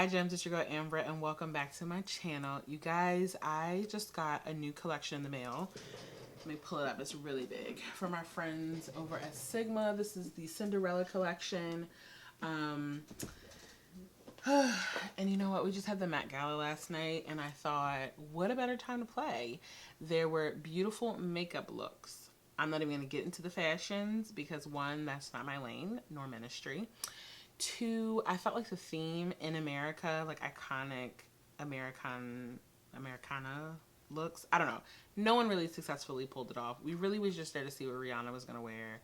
Gems, it's your girl Ambra and welcome back to my channel. You guys, I just got a new collection in the mail. Let me pull it up, it's really big. From our friends over at Sigma. This is the Cinderella collection. And you know what, we just had the Met Gala last night and I thought, what a better time to play. There were beautiful makeup looks. I'm not even going to get into the fashions because one, that's not my lane, nor ministry. Two, I felt like the theme in America, like iconic Americana looks. I don't know. No one really successfully pulled it off. We really was just there to see what Rihanna was going to wear.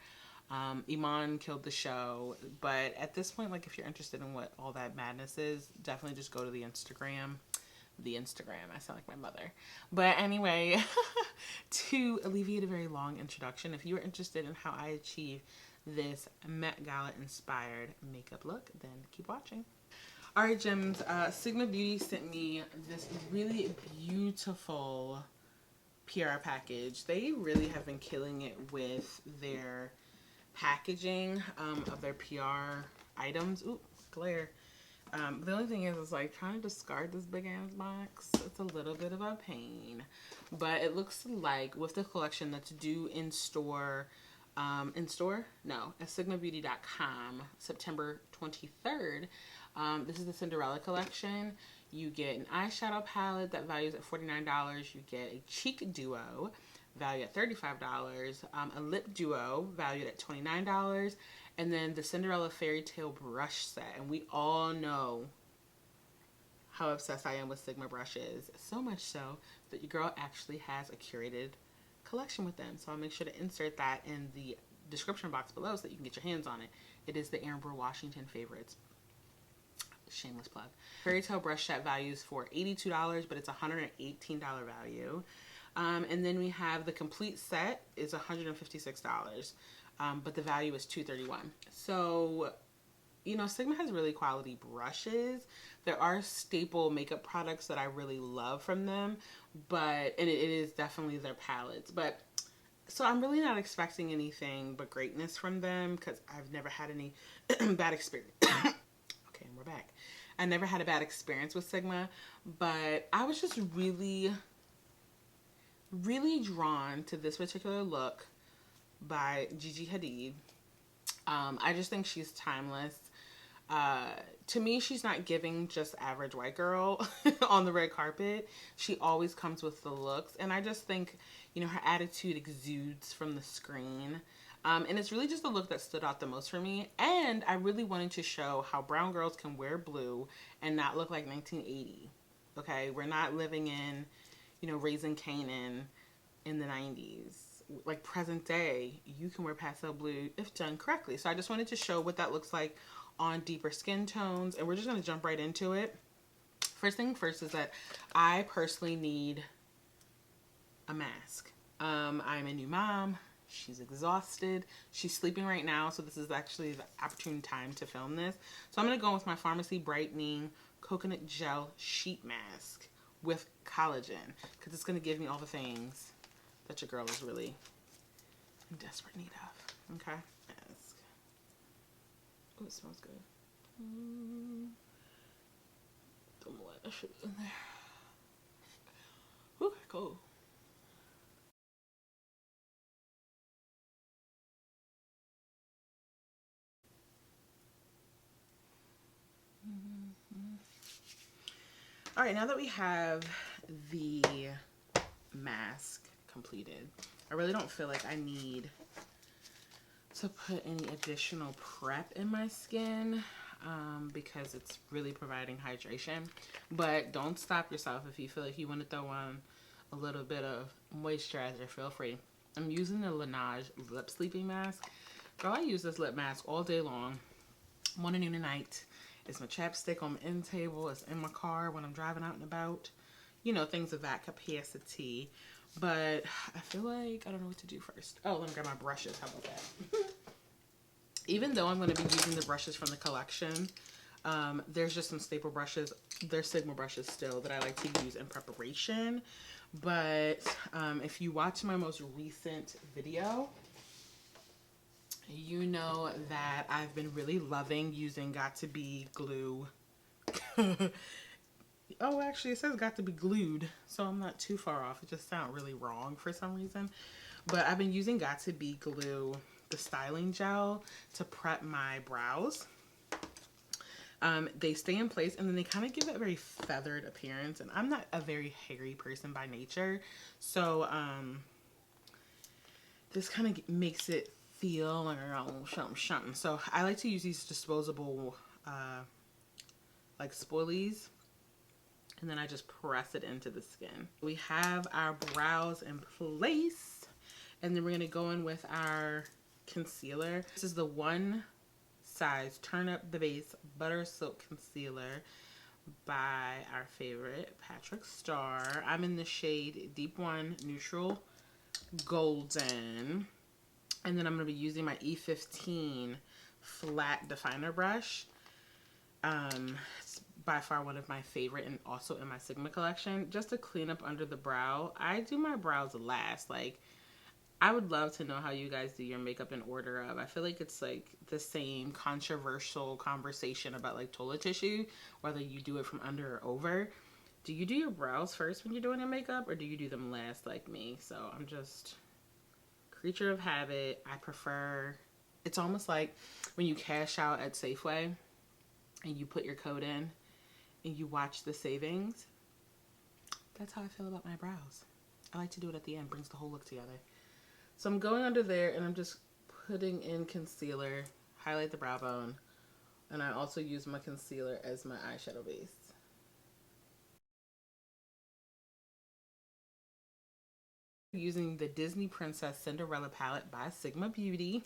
Iman killed the show. But at this point, like if you're interested in what all that madness is, definitely just go to the Instagram. I sound like my mother. But anyway, to alleviate a very long introduction, if you are interested in how I achieve this Met Gala inspired makeup look, then keep watching. Alright, Gems, Sigma Beauty sent me this really beautiful PR package. They really have been killing it with their packaging of their PR items. Ooh, glare. The only thing is like trying to discard this big ass box. It's a little bit of a pain, but it looks like with the collection that's due in store, at sigmabeauty.com, September 23rd. This is the Cinderella collection. You get an eyeshadow palette that values at $49. You get a cheek duo valued at $35, a lip duo valued at $29, and then the Cinderella Fairy Tale brush set. And we all know how obsessed I am with Sigma brushes, so much so that your girl actually has a curated collection with them. So I'll make sure to insert that in the description box below so that you can get your hands on it. It is the Ambra Washington Favorites. Shameless plug. Fairy Tale brush set values for $82, but it's $118 value. And then we have the complete set is $156, but the value is $231. So, you know, Sigma has really quality brushes. There are staple makeup products that I really love from them, but it is definitely their palettes. But so I'm really not expecting anything but greatness from them because I've never had any bad experience. Okay, and we're back. I never had a bad experience with Sigma, but I was just really drawn to this particular look by Gigi Hadid. I just think she's timeless. To me, she's not giving just average white girl on the red carpet. She always comes with the looks, and I just think, you know, her attitude exudes from the screen. And it's really just the look that stood out the most for me. And I really wanted to show how brown girls can wear blue and not look like 1980. Okay, we're not living in, you know, Raising Canaan in the 90s. Like present day, you can wear pastel blue if done correctly. So I just wanted to show what that looks like on deeper skin tones. And we're just going to jump right into it. First thing first is that I personally need a mask. I'm a new mom. She's exhausted. She's sleeping right now, so this is actually the opportune time to film this. So I'm going to go with my Pharmacy Brightening Coconut Gel Sheet Mask with collagen, because it's going to give me all the things that your girl is really in desperate need of. Okay? Mask. Oh, it smells good. Don't let that shit in there. Whew, cool. All right, now that we have the mask completed, I really don't feel like I need to put any additional prep in my skin because it's really providing hydration. But don't stop yourself if you feel like you want to throw on a little bit of moisturizer, feel free. I'm using the Laneige lip sleeping mask. Girl, I use this lip mask all day long, morning, noon, and night. It's my chapstick on my end table. It's in my car when I'm driving out and about. You know, things of that capacity. But I feel like I don't know what to do first. Oh, let me grab my brushes. How about that? Even though I'm going to be using the brushes from the collection, there's just some staple brushes. There's Sigma brushes still that I like to use in preparation. But if you watch my most recent video, you know that I've been really loving using Got2b glue Oh, actually, it says got to be glued, so I'm not too far off. It just sounds really wrong for some reason. But I've been using Got to Be Glue, the styling gel, to prep my brows. They stay in place and then they kind of give it a very feathered appearance. And I'm not a very hairy person by nature, so this kind of makes it feel like a little something. So I like to use these disposable like spoilies, and then I just press it into the skin. We have our brows in place, and then we're gonna go in with our concealer. This is the One Size Turn Up the Base Butter Silk Concealer by our favorite Patrick Starr. I'm in the shade Deep One Neutral Golden, and then I'm gonna be using my E15 flat definer brush. It's by far one of my favorite and also in my Sigma collection, just to clean up under the brow. I do my brows last. Like, I would love to know how you guys do your makeup in order of. I feel like it's like the same controversial conversation about like toilet tissue, whether you do it from under or over. Do you do your brows first when you're doing your makeup, or do you do them last like me? So I'm just creature of habit. I prefer, it's almost like when you cash out at Safeway and you put your code in and you watch the savings. That's how I feel about my brows. I like to do it at the end, brings the whole look together. So I'm going under there and I'm just putting in concealer, highlight the brow bone, and I also use my concealer as my eyeshadow base. Using the Disney Princess Cinderella palette by Sigma Beauty.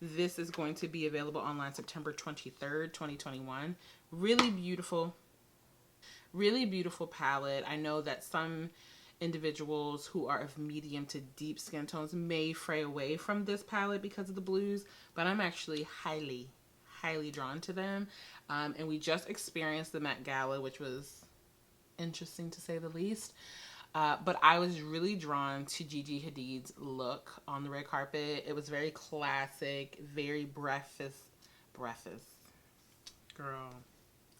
This is going to be available online September 23rd, 2021. Really beautiful palette. I know that some individuals who are of medium to deep skin tones may fray away from this palette because of the blues, but I'm actually highly drawn to them. And we just experienced the Met Gala, which was interesting to say the least. But I was really drawn to Gigi Hadid's look on the red carpet. It was very classic, very breakfast. Girl,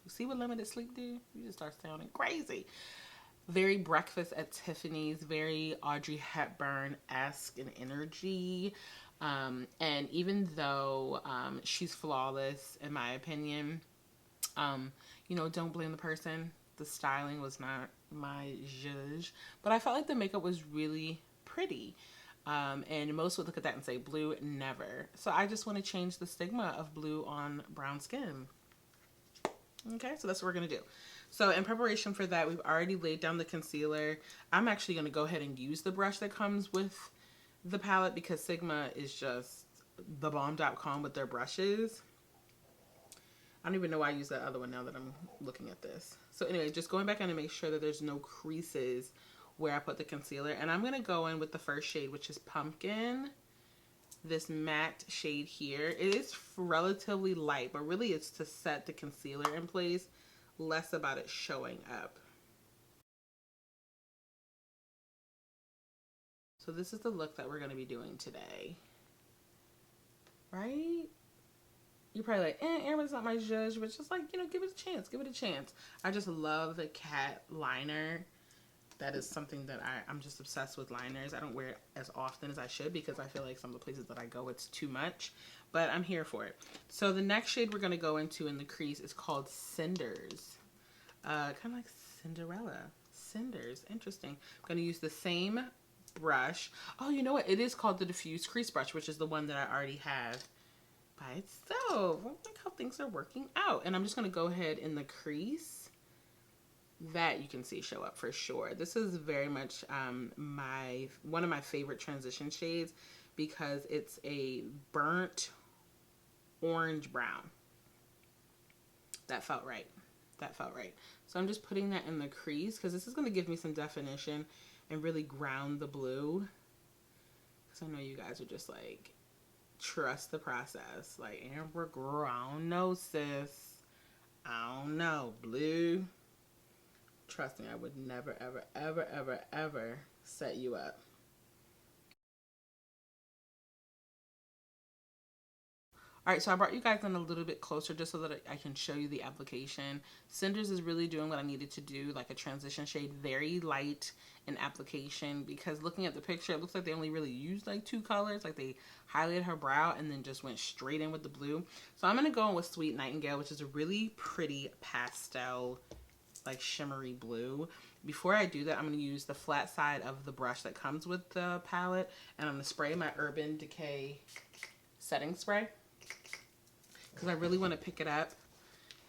you see what limited sleep do? You just start sounding crazy. Very Breakfast at Tiffany's, very Audrey Hepburn-esque in energy. And even though she's flawless, in my opinion, you know, don't blame the person. The styling was not my zhuzh, but I felt like the makeup was really pretty. And most would look at that and say, blue, never. So I just want to change the stigma of blue on brown skin. Okay, so that's what we're going to do. So in preparation for that, we've already laid down the concealer. I'm actually going to go ahead and use the brush that comes with the palette because Sigma is just thebomb.com with their brushes. I don't even know why I use that other one now that I'm looking at this. So anyway, just going back in to make sure that there's no creases where I put the concealer. And I'm going to go in with the first shade, which is Pumpkin. This matte shade here. It is relatively light, but really it's to set the concealer in place, less about it showing up. So this is the look that we're going to be doing today. Right? You're probably like, Amber's not my judge, but just like, you know, give it a chance. Give it a chance. I just love the cat liner. That is something that I'm just obsessed with liners. I don't wear it as often as I should because I feel like some of the places that I go, it's too much. But I'm here for it. So the next shade we're going to go into in the crease is called Cinders. Kind of like Cinderella. Cinders. Interesting. I'm going to use the same brush. Oh, you know what? It is called the Diffuse Crease Brush, which is the one that I already have by itself. Look how things are working out. And I'm just going to go ahead in the crease. That you can see show up for sure. This is very much one of my favorite transition shades because it's a burnt orange brown. That felt right. That felt right. So I'm just putting that in the crease because this is going to give me some definition and really ground the blue. Because I know you guys are just like, trust the process. Like, Amber, girl, I don't know, sis. I don't know. Blue. Trust me, I would never, ever, ever, ever, ever set you up. All right, so I brought you guys in a little bit closer just so that I can show you the application. Cinders is really doing what I needed to do, like a transition shade, very light in application, because looking at the picture, it looks like they only really used like 2 colors. Like they highlighted her brow and then just went straight in with the blue. So I'm going to go in with Sweet Nightingale, which is a really pretty pastel, like shimmery blue. Before I do that, I'm going to use the flat side of the brush that comes with the palette, and I'm going to spray my Urban Decay setting spray, because I really want to pick it up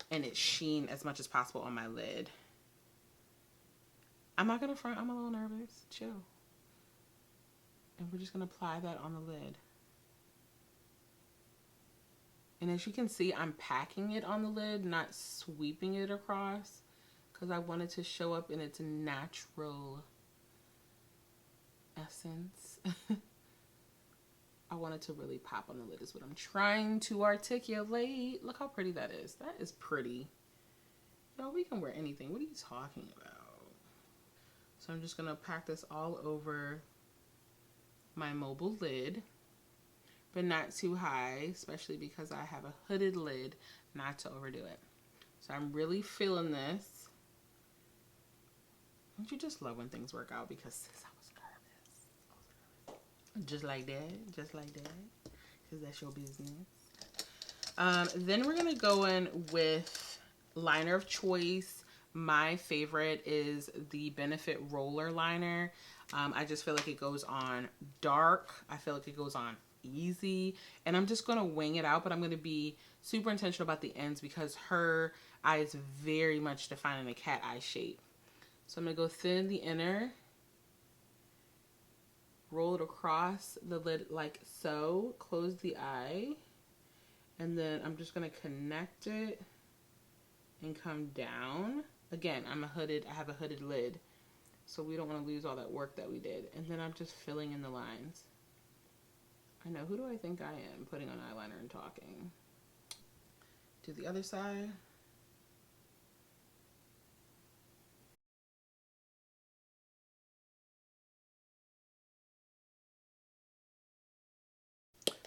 and it sheen as much as possible on my lid. I'm not going to front, I'm a little nervous. Chill. And we're just going to apply that on the lid. And as you can see, I'm packing it on the lid, not sweeping it across, because I want it to show up in its natural essence. I want it to really pop on the lid is what I'm trying to articulate. Look how pretty that is. That is pretty. Yo, we can wear anything. What are you talking about? So I'm just going to pack this all over my mobile lid, but not too high, especially because I have a hooded lid, not to overdo it. So I'm really feeling this. Don't you just love when things work out? Because sis, I was nervous. Just like that, just like that, because that's your business. Then we're going to go in with liner of choice. My favorite is the Benefit Roller Liner. I just feel like it goes on dark. I feel like it goes on easy. And I'm just going to wing it out, but I'm going to be super intentional about the ends because her eye is very much defined in a cat eye shape. So I'm going to go thin the inner, roll it across the lid like so, close the eye, and then I'm just going to connect it and come down. Again, I have a hooded lid, so we don't want to lose all that work that we did. And then I'm just filling in the lines. I know, who do I think I am putting on eyeliner and talking? Do the other side.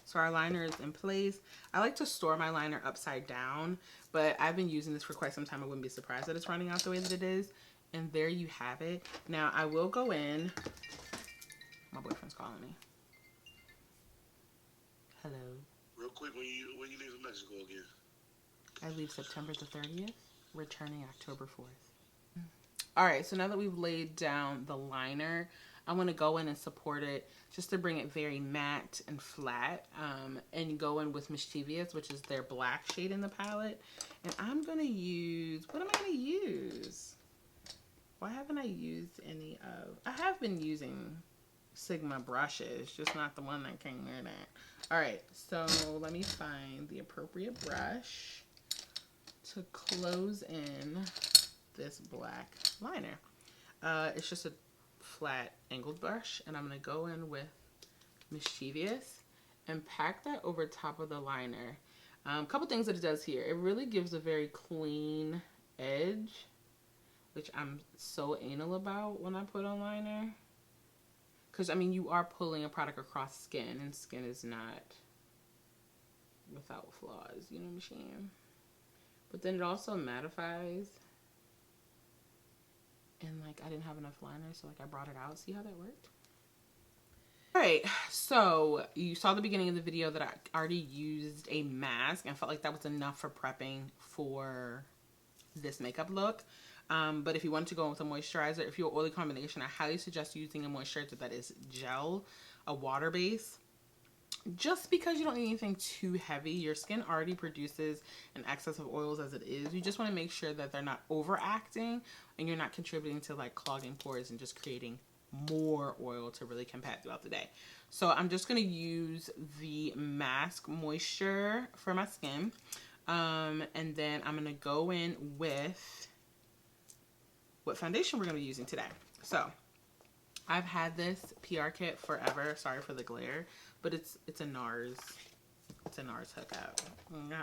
So our liner is in place. I like to store my liner upside down, but I've been using this for quite some time. I wouldn't be surprised that it's running out the way that it is. And there you have it. Now I will go in. My boyfriend's calling me. Hello. Real quick, when you leave for Mexico again? I leave September the 30th, returning October 4th. All right, so now that we've laid down the liner, I want to go in and support it just to bring it very matte and flat, and go in with Mischievous, which is their black shade in the palette. And I'm going to use, what am I going to use? Why haven't I used any of, I have been using Sigma brushes, just not the one that came near that. All right, so let me find the appropriate brush to close in this black liner. It's just a flat angled brush, and I'm going to go in with Mischievous and pack that over top of the liner. A couple things that it does here. It really gives a very clean edge, which I'm so anal about when I put on liner. Because, I mean, you are pulling a product across skin, and skin is not without flaws, you know what I'm saying? But then it also mattifies. And, like, I didn't have enough liner, so, like, I brought it out. See how that worked? All right, so you saw the beginning of the video that I already used a mask and felt like that was enough for prepping for this makeup look. But if you want to go in with a moisturizer, if you're an oily combination, I highly suggest using a moisturizer that is gel, a water base. Just because you don't need anything too heavy. Your skin already produces an excess of oils as it is. You just want to make sure that they're not overacting and you're not contributing to like clogging pores and just creating more oil to really compact throughout the day. So I'm just going to use the mask moisture for my skin. And then I'm going to go in with what foundation we're going to be using today. So I've had this PR kit forever. Sorry for the glare, but it's a NARS. It's a NARS hookup. Okay.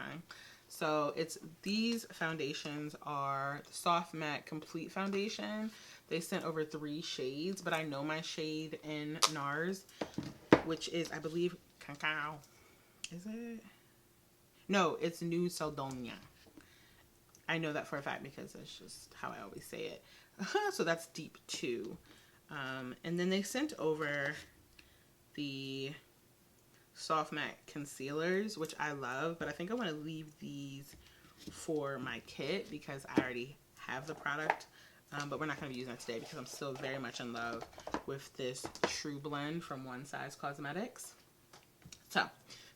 So these foundations are the Soft Matte Complete Foundation. They sent over 3 shades, but I know my shade in NARS, which is, I believe, Cacao. Is it? No, it's New Saldonia. I know that for a fact because that's just how I always say it. So that's Deep 2. And then they sent over the soft matte concealers, which I love, but I think I want to leave these for my kit because I already have the product. But we're not going to be using it today because I'm still very much in love with this True Blend from One Size Cosmetics. So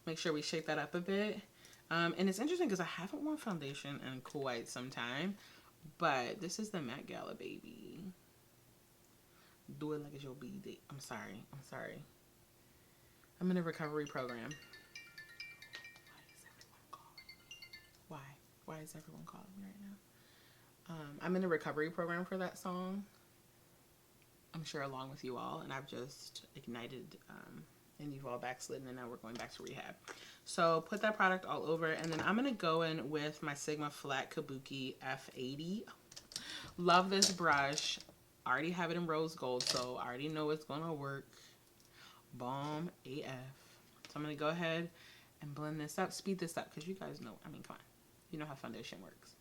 make sure we shake that up a bit. And it's interesting because I haven't worn foundation in quite some time, but this is the Met Gala baby. Do it like it's your B-day. I'm sorry. I'm in a recovery program. Why? Why is everyone calling me right now? I'm in a recovery program for that song. I'm sure along with you all, and I've just ignited and you've all backslidden, and now we're going back to rehab. So put that product all over, and then I'm gonna go in with my Sigma Flat Kabuki F80. Love this brush. I already have it in rose gold, so I already know it's gonna work. Bomb AF. So I'm gonna go ahead and blend this up, speed this up, because you guys know, I mean, come on. You know how foundation works.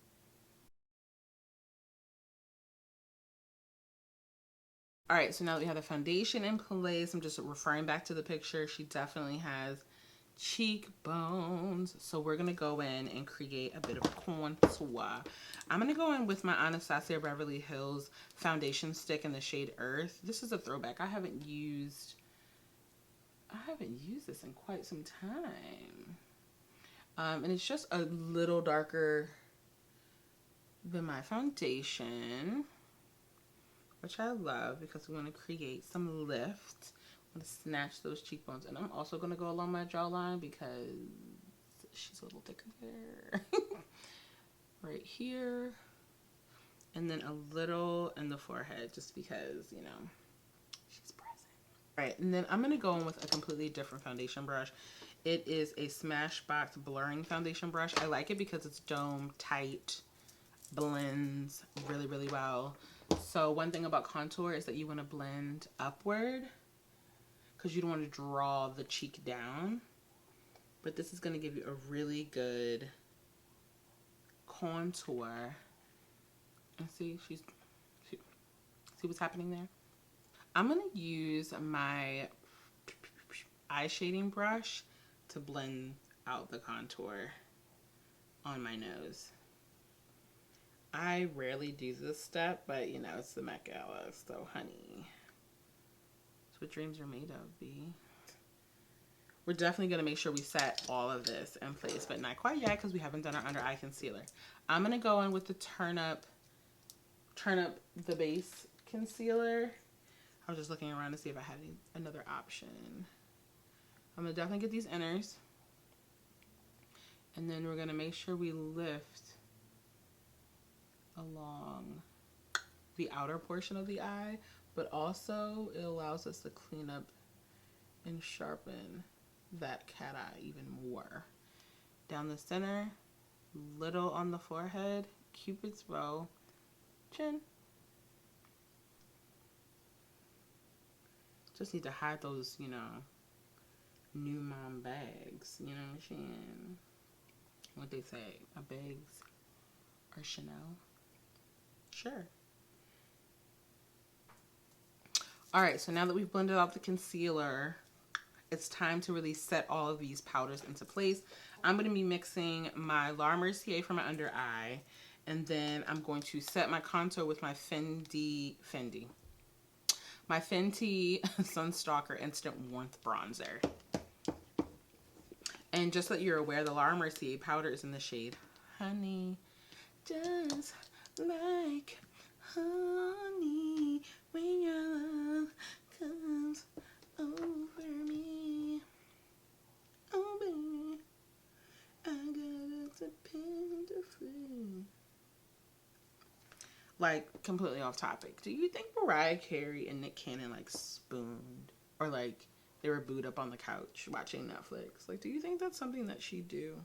All right, so now that we have the foundation in place, I'm just referring back to the picture. She definitely has cheekbones. So we're gonna go in and create a bit of contour. I'm gonna go in with my Anastasia Beverly Hills foundation stick in the shade Earth. This is a throwback. I haven't used this in quite some time. And it's just a little darker than my foundation, which I love because we want to create some lift. I'm going to snatch those cheekbones. And I'm also going to go along my jawline because she's a little thicker there. Right here. And then a little in the forehead just because, you know, she's present. All right, and then I'm going to go in with a completely different foundation brush. It is a Smashbox blurring foundation brush. I like it because it's dome tight, blends really, really well. So one thing about contour is that you want to blend upward because you don't want to draw the cheek down. But this is going to give you a really good contour. And see what's happening there? I'm going to use my eye shading brush to blend out the contour on my nose. I rarely do this step, but you know, it's the Met Gala, so honey. That's what dreams are made of, B. We're definitely going to make sure we set all of this in place, but not quite yet because we haven't done our under eye concealer. I'm going to go in with the turn up the base concealer. I was just looking around to see if I had another option. I'm going to definitely get these inners. And then we're going to make sure we lift along the outer portion of the eye, but also it allows us to clean up and sharpen that cat eye even more. Down the center, little on the forehead, Cupid's bow, chin. Just need to hide those, you know, new mom bags, you know what I'm saying? What they say, a bags or Chanel? Sure. All right, so now that we've blended out the concealer, it's time to really set all of these powders into place. I'm going to be mixing my La Mercier for my under eye, and then I'm going to set my contour with my Fenty Sunstalker Instant Warmth Bronzer. And just so that you're aware, the La Mercier powder is in the shade Honey, just like honey, when your love comes over me. Oh, baby, I got a dependent. Like, completely off topic. Do you think Mariah Carey and Nick Cannon, like, spooned? Or, like, they were booed up on the couch watching Netflix? Like, do you think that's something that she'd do?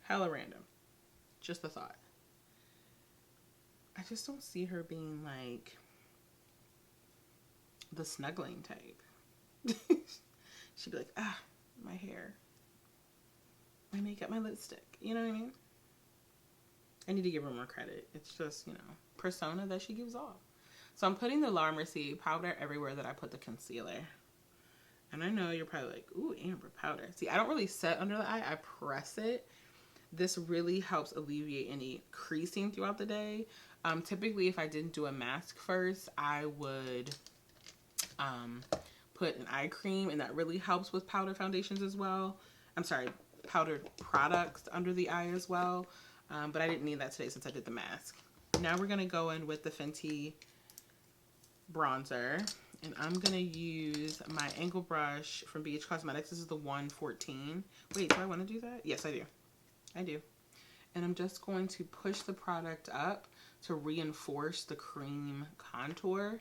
Hella random. Just a thought. I just don't see her being, like, the snuggling type. She'd be like, ah, my hair. my makeup, my lipstick. You know what I mean? I need to give her more credit. It's just, you know, persona that she gives off. So I'm putting the La Mercier powder everywhere that I put the concealer. And I know you're probably like, ooh, Ambra powder. See, I don't really set under the eye. I press it. This really helps alleviate any creasing throughout the day. Typically, if I didn't do a mask first, I would put an eye cream, and that really helps with powder foundations as well. I'm sorry, powdered products under the eye as well. But I didn't need that today since I did the mask. Now we're going to go in with the Fenty bronzer. And I'm going to use my angle brush from BH Cosmetics. This is the 114. Wait, do I want to do that? Yes, I do. I do. And I'm just going to push the product up to reinforce the cream contour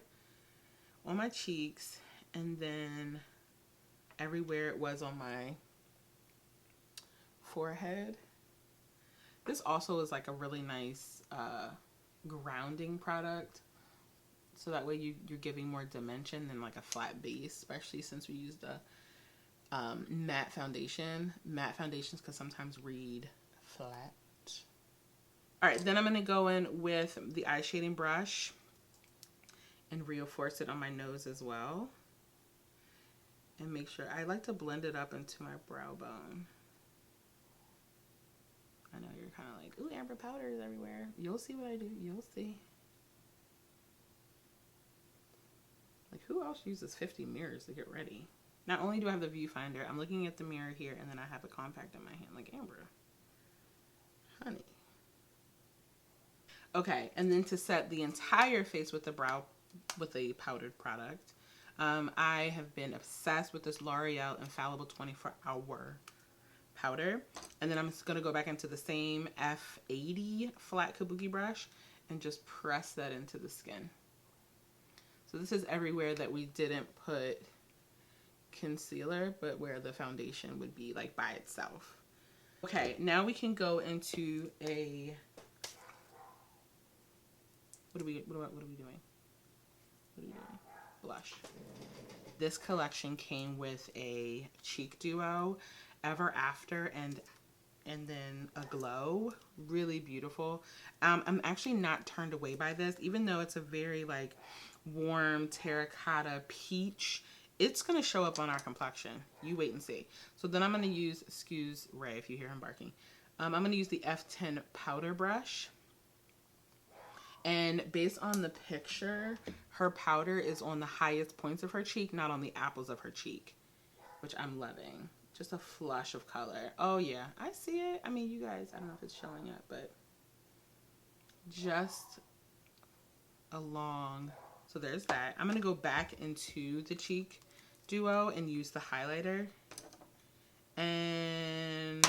on my cheeks. And then everywhere it was on my forehead. This also is like a really nice grounding product. So that way you're giving more dimension than like a flat base, especially since we use the matte foundation. Matte foundations can sometimes read flat. All right, then I'm going to go in with the eye shading brush and reinforce it on my nose as well. And make sure, I like to blend it up into my brow bone. I know you're kind of like, ooh, Ambra powder is everywhere. You'll see what I do. You'll see. Like, who else uses 50 mirrors to get ready? Not only do I have the viewfinder, I'm looking at the mirror here, and then I have a compact in my hand, like Ambra. Honey. Okay, and then to set the entire face with the brow, with a powdered product, I have been obsessed with this L'Oreal Infallible 24-Hour powder. And then I'm just going to go back into the same F80 flat kabuki brush and just press that into the skin. So this is everywhere that we didn't put concealer, but where the foundation would be like by itself. Okay, now we can go into a, what are we doing? What are we doing? Blush. This collection came with a cheek duo, Ever After, and then a glow. Really beautiful. I'm actually not turned away by this, even though it's a very like warm terracotta peach. It's gonna show up on our complexion. You wait and see. So then I'm gonna use, excuse Ray if you hear him barking. I'm gonna use the F10 powder brush. And based on the picture, her powder is on the highest points of her cheek, not on the apples of her cheek, which I'm loving. Just a flush of color. Oh yeah, I see it. I mean, you guys, I don't know if it's showing up, but just along. So there's that. I'm going to go back into the cheek duo and use the highlighter. And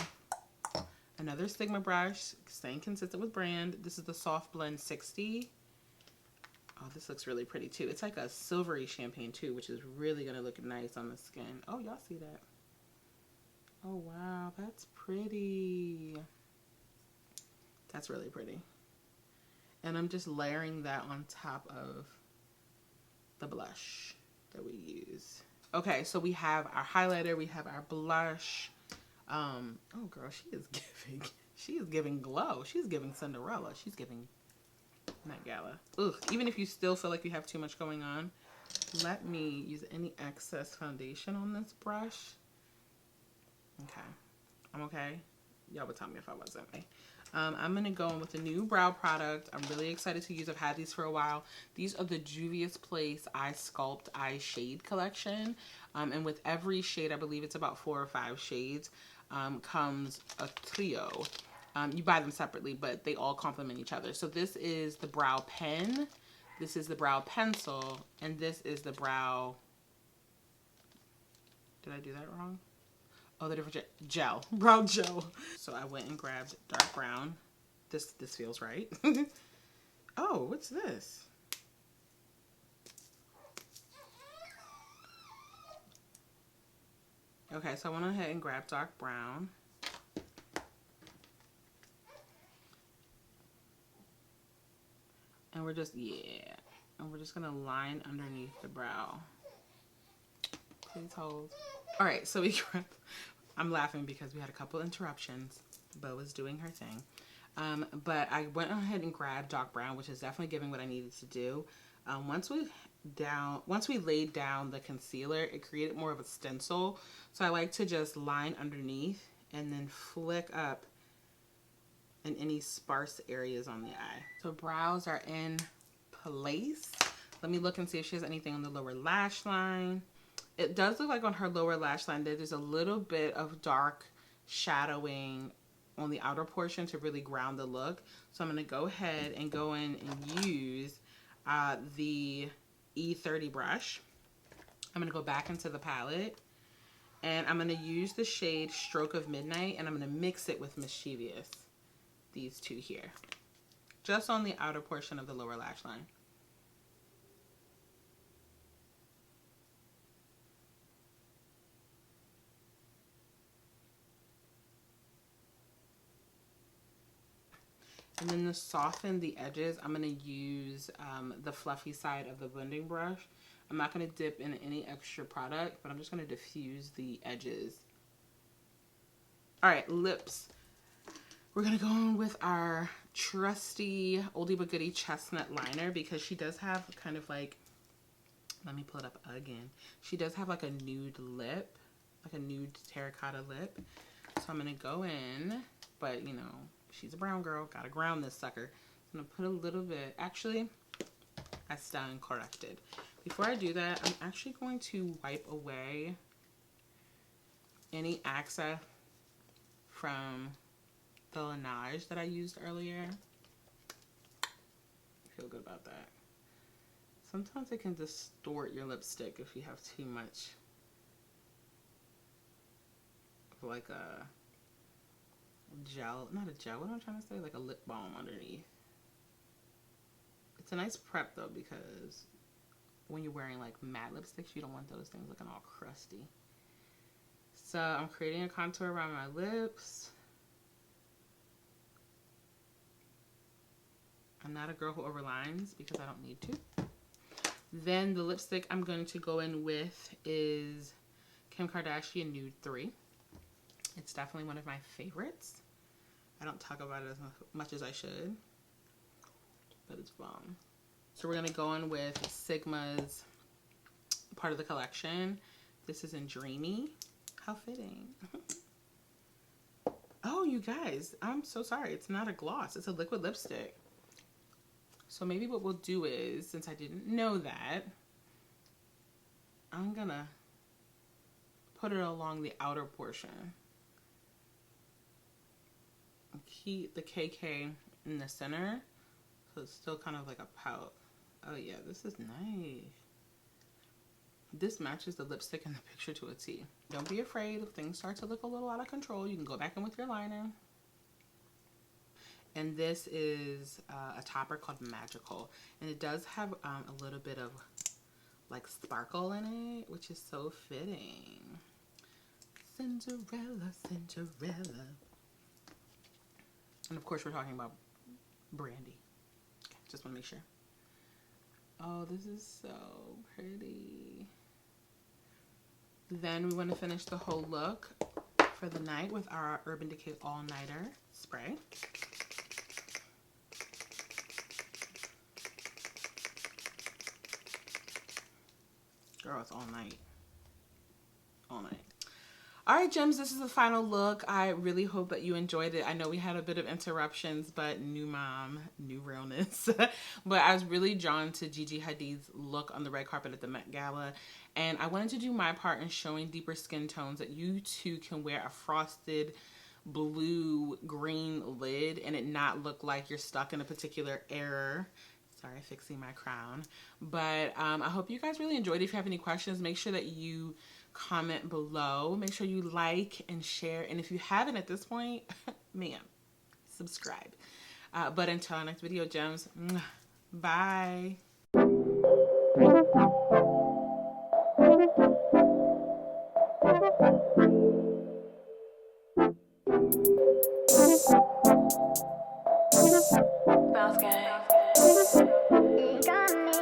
another Sigma brush, staying consistent with brand. This is the Soft Blend 60. Oh, this looks really pretty too. It's like a silvery champagne too, which is really going to look nice on the skin. Oh, y'all see that? Oh, wow. That's pretty. That's really pretty. And I'm just layering that on top of the blush that we use. Okay, so we have our highlighter, we have our blush. Oh girl, she is giving glow. She's giving Cinderella. She's giving Met Gala. Ugh, even if you still feel like you have too much going on, let me use any excess foundation on this brush. Okay, I'm okay. Y'all would tell me if I wasn't. I'm going to go in with a new brow product. I'm really excited to use. I've had these for a while. These are the Juvia's Place Eye Sculpt Eye Shade Collection. And with every shade, I believe it's about 4 or 5 shades, comes a trio. You buy them separately, but they all complement each other. So this is the brow pen. This is the brow pencil. And this is the brow... Did I do that wrong? Oh, the different gel, brow gel. So I went and grabbed dark brown. This feels right. Oh, what's this? Okay, so I went ahead and grabbed dark brown. And we're just, and we're just gonna line underneath the brow. Please hold. All right, so we grab I'm laughing because we had a couple interruptions. Bo was doing her thing. But I went ahead and grabbed dark brown, which is definitely giving what I needed to do. Once we laid down the concealer, it created more of a stencil. So I like to just line underneath and then flick up in any sparse areas on the eye. So brows are in place. Let me look and see if she has anything on the lower lash line. It does look like on her lower lash line that there's a little bit of dark shadowing on the outer portion to really ground the look. So I'm going to go ahead and go in and use the E30 brush. I'm going to go back into the palette and I'm going to use the shade Stroke of Midnight, and I'm going to mix it with Mischievous. These two here. Just on the outer portion of the lower lash line. And then to soften the edges, I'm going to use the fluffy side of the blending brush. I'm not going to dip in any extra product, but I'm just going to diffuse the edges. Alright, lips. We're going to go in with our trusty oldie but goodie chestnut liner, because she does have kind of like, let me pull it up again. She does have like a nude lip, like a nude terracotta lip. So I'm going to go in, but you know, she's a brown girl, gotta ground this sucker. I'm gonna put a little bit, actually, I stand corrected. Before I do that, I'm actually going to wipe away any excess from the Laneige that I used earlier. I feel good about that. Sometimes it can distort your lipstick if you have too much of like a gel, not a gel, what am I trying to say? Like a lip balm underneath. It's a nice prep though, because when you're wearing like matte lipsticks, you don't want those things looking all crusty. So I'm creating a contour around my lips. I'm not a girl who overlines because I don't need to. Then the lipstick I'm going to go in with is Kim Kardashian Nude 3. It's definitely one of my favorites. I don't talk about it as much as I should, but it's bomb. So we're going to go in with Sigma's part of the collection. This is in Dreamy. How fitting. Oh, you guys, I'm so sorry. It's not a gloss. It's a liquid lipstick. So maybe what we'll do is, since I didn't know that, I'm going to put it along the outer portion. Keep the KK in the center, so it's still kind of like a pout. Oh yeah, this is nice. This matches the lipstick in the picture to a T. Don't be afraid if things start to look a little out of control. You can go back in with your liner. And this is a topper called Magical, and it does have a little bit of like sparkle in it, which is so fitting. Cinderella, Cinderella. And of course, we're talking about Brandy. Okay, just want to make sure. Oh, this is so pretty. Then we want to finish the whole look for the night with our Urban Decay All Nighter spray. Girl, it's all night. All night. Alright, gems, this is the final look. I really hope that you enjoyed it. I know we had a bit of interruptions, but new mom, new realness. But I was really drawn to Gigi Hadid's look on the red carpet at the Met Gala. And I wanted to do my part in showing deeper skin tones that you too can wear a frosted blue-green lid and it not look like you're stuck in a particular era. Sorry, fixing my crown. But I hope you guys really enjoyed it. If you have any questions, make sure that you comment below. Make sure you like and share. And if you haven't at this point, ma'am, subscribe. But until our next video, gems, bye.